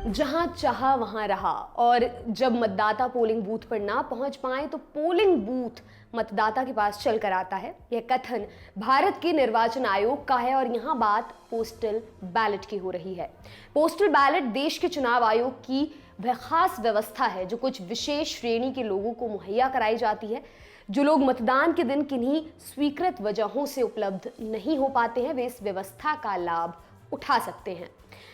जहां चाहा वहां रहा और जब मतदाता पोलिंग बूथ पर ना पहुंच पाए तो पोलिंग बूथ मतदाता के पास चल कर आता है। यह कथन भारत के निर्वाचन आयोग का है और यहां बात पोस्टल बैलेट की हो रही है। पोस्टल बैलेट देश के चुनाव आयोग की वह खास व्यवस्था है जो कुछ विशेष श्रेणी के लोगों को मुहैया कराई जाती है। जो लोग मतदान के दिन किन्हीं स्वीकृत वजहों से उपलब्ध नहीं हो पाते हैं, वे इस व्यवस्था का लाभ उठा सकते हैं।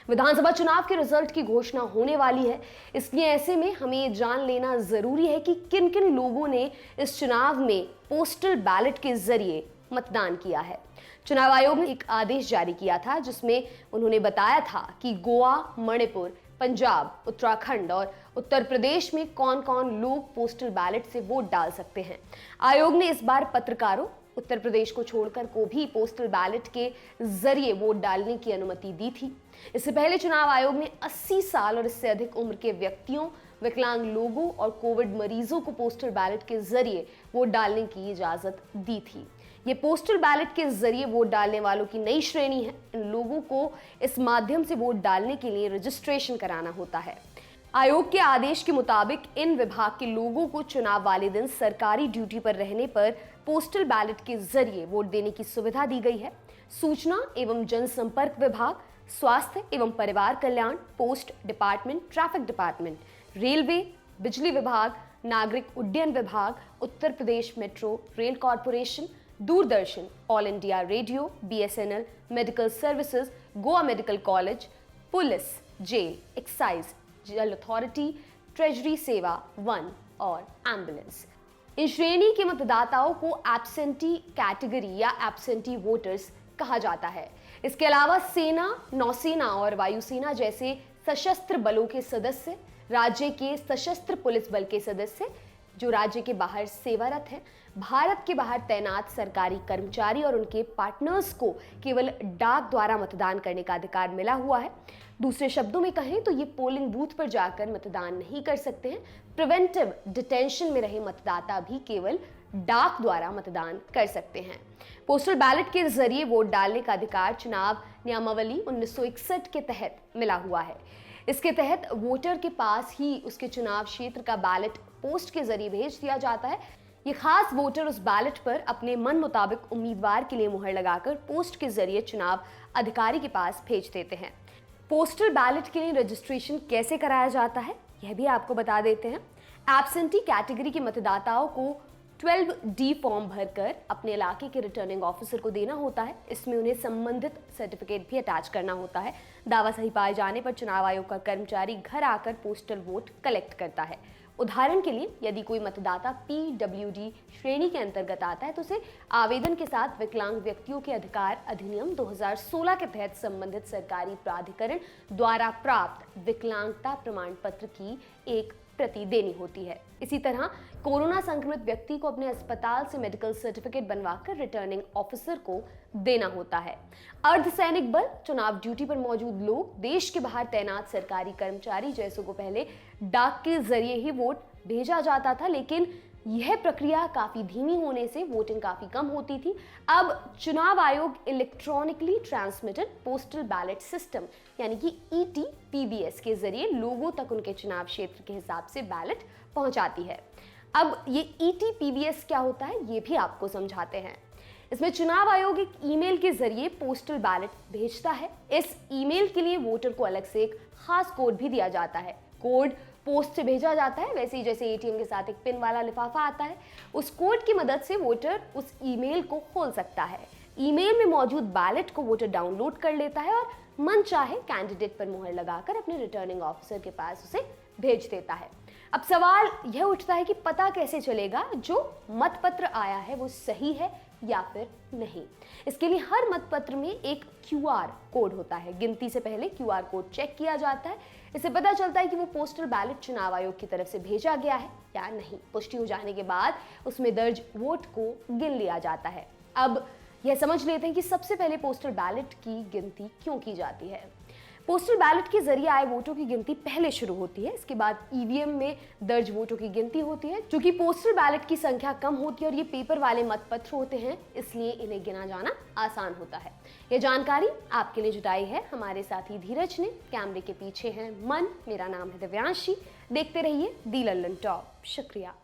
विधानसभा चुनाव के रिजल्ट की घोषणा होने वाली है, इसलिए ऐसे में हमें ये जान लेना जरूरी है कि किन किन लोगों ने इस चुनाव में पोस्टल बैलेट के जरिए मतदान किया है। चुनाव आयोग ने एक आदेश जारी किया था जिसमें उन्होंने बताया था कि गोवा, मणिपुर, पंजाब, उत्तराखंड और उत्तर प्रदेश में कौन कौन लोग पोस्टल बैलेट से वोट डाल सकते हैं। आयोग ने इस बार पत्रकारों, उत्तर प्रदेश को छोड़कर को भी पोस्टल बैलेट के जरिए वोट डालने की अनुमति दी थी। इससे पहले चुनाव आयोग ने 80 साल और इससे अधिक उम्र के व्यक्तियों, विकलांग लोगों और कोविड मरीजों को पोस्टल बैलेट के जरिए वोट डालने की इजाजत दी थी। ये पोस्टल बैलेट के जरिए वोट डालने वालों की नई श्रेणी है। इन लोगों को इस माध्यम से वोट डालने के लिए रजिस्ट्रेशन कराना होता है। आयोग के आदेश के मुताबिक इन विभाग के लोगों को चुनाव वाले दिन सरकारी ड्यूटी पर रहने पर पोस्टल बैलेट के जरिए वोट देने की सुविधा दी गई है। सूचना एवं जनसंपर्क विभाग, स्वास्थ्य एवं परिवार कल्याण, post department, traffic department, railway, बिजली विभाग, नागरिक उड्डयन विभाग, Uttar Pradesh metro rail corporation, Doordarshan, all India radio, BSNL, medical services, Goa medical college, police, jail, excise, जल अथॉरिटी, ट्रेजरी सेवा, वन और एम्बुलेंस। इन श्रेणी के मतदाताओं को एब्सेंटी कैटेगरी या एब्सेंटी वोटर्स कहा जाता है। इसके अलावा सेना, नौसेना और वायुसेना जैसे सशस्त्र बलों के सदस्य, राज्य के सशस्त्र पुलिस बल के सदस्य जो राज्य के बाहर सेवारत हैं, भारत के बाहर तैनात सरकारी कर्मचारी और उनके पार्टनर्स को केवल डाक द्वारा मतदान करने का अधिकार मिला हुआ है। दूसरे शब्दों में कहें तो ये पोलिंग बूथ पर जाकर मतदान नहीं कर सकते हैं। प्रिवेंटिव डिटेंशन में रहे मतदाता भी केवल डाक द्वारा मतदान कर सकते हैं। पोस्टल बैलेट के जरिए वोट डालने का अधिकार चुनाव नियमावली 1961 के तहत मिला हुआ है। इसके तहत वोटर के पास ही उसके चुनाव क्षेत्र का बैलेट पोस्ट के जरिए भेज दिया जाता है। ये खास वोटर उस बैलेट पर अपने मन मुताबिक उम्मीदवार के लिए मुहर लगाकर पोस्ट के जरिए चुनाव अधिकारी के पास भेज देते हैं। पोस्टल बैलेट के लिए रजिस्ट्रेशन कैसे कराया जाता है यह भी आपको बता देते हैं। एब्सेंटी कैटेगरी के मतदाताओं को 12D फॉर्म भरकर अपने इलाके के रिटर्निंग ऑफिसर को देना होता है। इसमें उन्हें संबंधित सर्टिफिकेट भी अटैच करना होता है। दावा सही पाए जाने पर चुनाव आयोग का कर्मचारी घर आकर पोस्टल वोट कलेक्ट करता है। उदाहरण के लिए यदि कोई मतदाता PWD श्रेणी के अंतर्गत आता है तो उसे आवेदन के साथ विकलांग व्यक्तियों के अधिकार अधिनियम 2016 के तहत संबंधित सरकारी प्राधिकरण द्वारा प्राप्त विकलांगता प्रमाण पत्र की एक प्रति देनी होती है। इसी तरह कोरोना संक्रमित व्यक्ति को अपने अस्पताल से मेडिकल सर्टिफिकेट बनवाकर रिटर्निंग ऑफिसर को देना होता है। अर्धसैनिक बल, चुनाव ड्यूटी पर मौजूद लोग, देश के बाहर तैनात सरकारी कर्मचारी जैसों को पहले डाक के जरिए ही वोट भेजा जाता था, लेकिन यह प्रक्रिया काफी धीमी होने से वोटिंग काफी कम होती थी। अब चुनाव आयोग electronically transmitted postal ballot system यानी कि ETPBS के जरिए लोगों तक उनके चुनाव क्षेत्र के हिसाब से बैलेट पहुंचाती है। अब ये ETPBS क्या होता है ये भी आपको समझाते हैं। इसमें चुनाव आयोग एक ईमेल के जरिए पोस्टल बैलेट भेजता है। इस ईमेल के लिए वोटर को अलग से एक खास कोड भी दिया जाता है। कोड पोस्ट से भेजा जाता है, वैसे ही जैसे ATM के साथ एक पिन वाला लिफाफा आता है। उस कोड की मदद से वोटर उस ईमेल को खोल सकता है। ईमेल में मौजूद बैलेट को वोटर डाउनलोड कर लेता है और मन चाहे कैंडिडेट पर मुहर लगाकर अपने रिटर्निंग ऑफिसर के पास उसे भेज देता है। अब सवाल यह उठता है कि पता कैसे चलेगा जो मतपत्र आया है वो सही है या फिर नहीं। इसके लिए हर मतपत्र में एक QR कोड होता है। गिनती से पहले QR कोड चेक किया जाता है। इससे पता चलता है कि वो पोस्टल बैलेट चुनाव आयोग की तरफ से भेजा गया है या नहीं। पुष्टि हो जाने के बाद उसमें दर्ज वोट को गिन लिया जाता है। अब यह समझ लेते हैं कि सबसे पहले पोस्टल बैलेट की गिनती क्यों की जाती है। पोस्टल बैलेट के जरिए आए वोटों की गिनती पहले शुरू होती है, इसके बाद ईवीएम में दर्ज वोटों की गिनती होती है। चूंकि पोस्टल बैलेट की संख्या कम होती है और ये पेपर वाले मतपत्र होते हैं, इसलिए इन्हें गिना जाना आसान होता है। ये जानकारी आपके लिए जुटाई है हमारे साथी धीरज ने। कैमरे के पीछे है मन, मेरा नाम है दिव्यांशी। देखते रहिए दी लल्लन टॉप। शुक्रिया।